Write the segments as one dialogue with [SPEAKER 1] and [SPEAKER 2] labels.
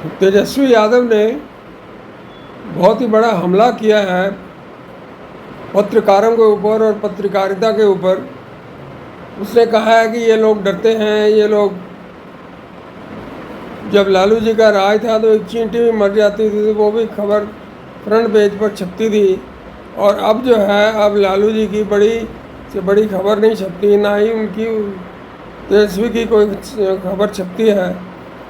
[SPEAKER 1] तेजस्वी यादव ने बहुत ही बड़ा हमला किया है पत्रकारों के ऊपर और पत्रकारिता के ऊपर। उसने कहा है कि ये लोग डरते हैं, ये लोग, जब लालू जी का राज था तो एक चींटी भी मर जाती थी तो वो भी खबर फ्रंट पेज पर छपती थी, और अब जो है अब लालू जी की बड़ी से बड़ी खबर नहीं छपती, ना ही उनकी तेजस्वी की कोई खबर छपती है।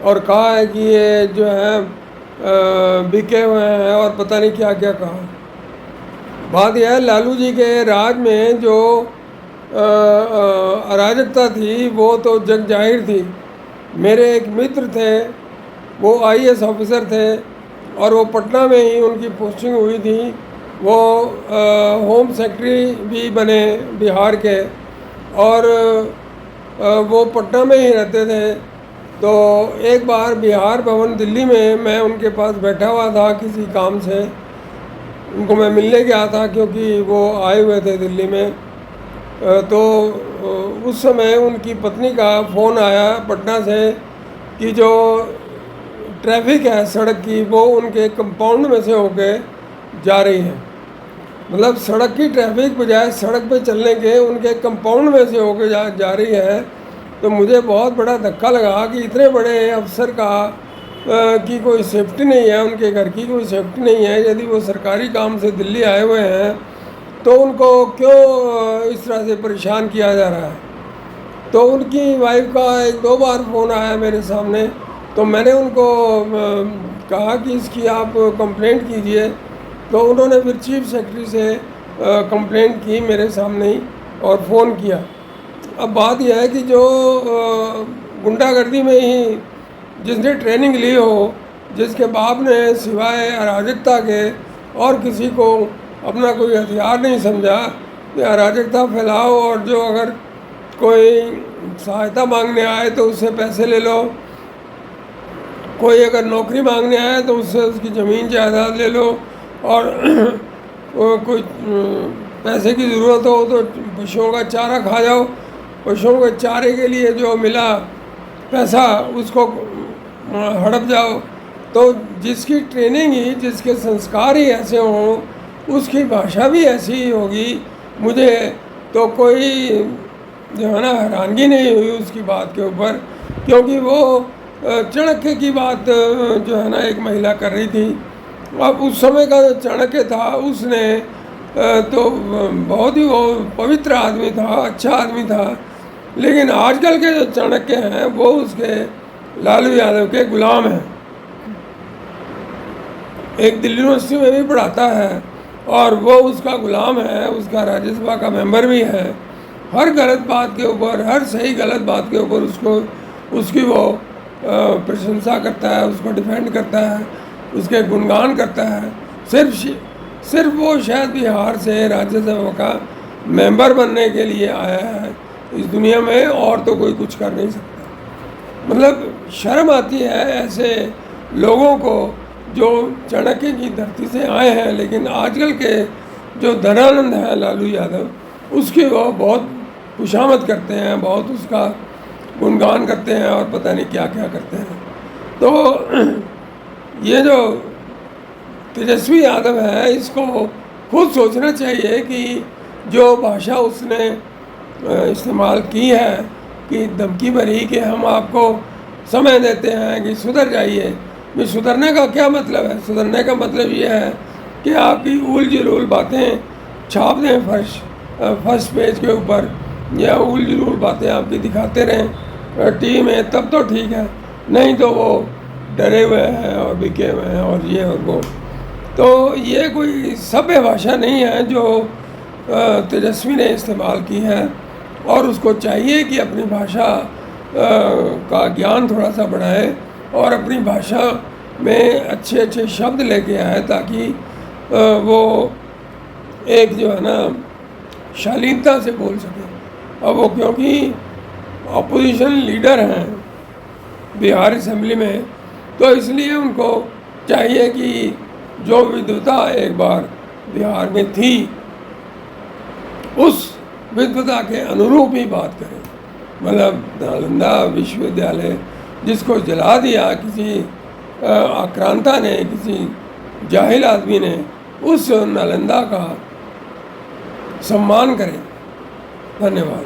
[SPEAKER 1] और कहा है कि ये जो है बिके हुए हैं और पता नहीं क्या क्या कहा। बात यह है, लालू जी के राज में जो अराजकता थी वो तो जग जाहिर थी। मेरे एक मित्र थे, वो आईएएस ऑफिसर थे और वो पटना में ही उनकी पोस्टिंग हुई थी। वो होम सेक्रेटरी भी बने बिहार के, और वो पटना में ही रहते थे। तो एक बार बिहार भवन दिल्ली में मैं उनके पास बैठा हुआ था किसी काम से, उनको मैं मिलने गया था क्योंकि वो आए हुए थे दिल्ली में। तो उस समय उनकी पत्नी का फ़ोन आया पटना से कि जो ट्रैफिक है सड़क की वो उनके कंपाउंड में से होके जा रही है। मतलब सड़क की ट्रैफिक बजाय सड़क पे चलने के उनके कंपाउंड में से होके जा रही है। तो मुझे बहुत बड़ा धक्का लगा कि इतने बड़े अफसर का की कोई सेफ्टी नहीं है, उनके घर की कोई सेफ्टी नहीं है। यदि वो सरकारी काम से दिल्ली आए हुए हैं तो उनको क्यों इस तरह से परेशान किया जा रहा है। तो उनकी वाइफ का एक दो बार फ़ोन आया मेरे सामने, तो मैंने उनको कहा कि इसकी आप कंप्लेंट कीजिए। तो उन्होंने फिर चीफ सेक्रेटरी से कंप्लेंट की मेरे सामने ही और फ़ोन किया। अब बात यह है कि जो गुंडागर्दी में ही जिसने ट्रेनिंग ली हो, जिसके बाप ने सिवाय अराजकता के और किसी को अपना कोई हथियार नहीं समझा कि अराजकता फैलाओ, और जो अगर कोई सहायता मांगने आए तो उससे पैसे ले लो, कोई अगर नौकरी मांगने आए तो उससे उसकी ज़मीन जायदाद ले लो, और कोई पैसे की ज़रूरत हो तो पशुओं का चारा खा जाओ, पशुओं के चारे के लिए जो मिला पैसा उसको हड़प जाओ। तो जिसकी ट्रेनिंग ही, जिसके संस्कार ही ऐसे हों, उसकी भाषा भी ऐसी ही होगी। मुझे तो कोई जो है ना हैरानगी नहीं हुई उसकी बात के ऊपर, क्योंकि वो चाणक्य की बात जो है ना एक महिला कर रही थी। अब उस समय का जो चाणक्य था उसने तो बहुत ही वो पवित्र आदमी था, अच्छा आदमी था। लेकिन आजकल के जो चाणक्य हैं वो उसके लालू यादव के गुलाम हैं। एक दिल्ली यूनिवर्सिटी में भी पढ़ाता है और वो उसका गुलाम है, उसका राज्यसभा का मेंबर भी है। हर गलत बात के ऊपर, हर सही गलत बात के ऊपर उसकी वो प्रशंसा करता है, उसको डिफेंड करता है, उसके गुणगान करता है। सिर्फ वो शायद बिहार से राज्यसभा का मेंबर बनने के लिए आया है इस दुनिया में, और तो कोई कुछ कर नहीं सकता। मतलब शर्म आती है ऐसे लोगों को जो चाणक्य की धरती से आए हैं, लेकिन आजकल के जो धनानंद है लालू यादव, उसकी वो बहुत खुशामद करते हैं, बहुत उसका गुणगान करते हैं और पता नहीं क्या क्या करते हैं। तो ये जो तेजस्वी यादव है, इसको खुद सोचना चाहिए कि जो भाषा उसने इस्तेमाल की है कि धमकी भरी कि हम आपको समय देते हैं कि सुधर जाइए। भी सुधरने का क्या मतलब है? सुधरने का मतलब ये है कि आपकी उल जुलूल बातें छाप दें फर्स्ट पेज के ऊपर, या उल जुलूल बातें आपकी दिखाते रहें टीवी में, तब तो ठीक है। नहीं तो वो डरे हुए हैं और बिके हुए हैं और ये और वो। तो ये कोई सभ्य भाषा नहीं है जो तेजस्वी ने इस्तेमाल की है, और उसको चाहिए कि अपनी भाषा का ज्ञान थोड़ा सा बढ़ाए और अपनी भाषा में अच्छे अच्छे शब्द लेके आए, ताकि वो एक जो है ना शालीनता से बोल सके। अब वो क्योंकि अपोजिशन लीडर हैं बिहार असेंबली में, तो इसलिए उनको चाहिए कि जो विद्वता एक बार बिहार में थी उस विद्वता के अनुरूप ही बात करें। मतलब नालंदा विश्वविद्यालय जिसको जला दिया किसी आक्रांता ने, किसी जाहिल आदमी ने उस नालंदा का सम्मान करे। धन्यवाद।